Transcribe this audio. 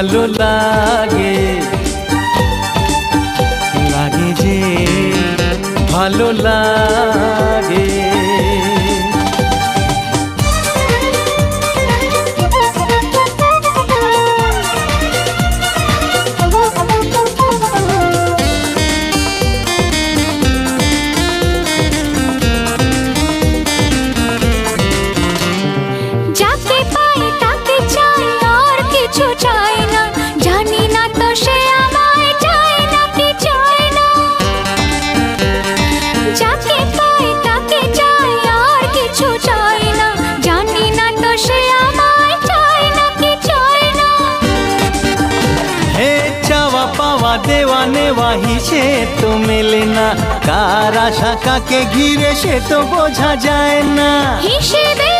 ভালো লাগে, লাগে যে ভালো লাগে। দেওয়া নেওয়া হিসেব তো মেলে না, কার আশা কাকে ঘিরে সে তো বোঝা যায় না। হিসেবে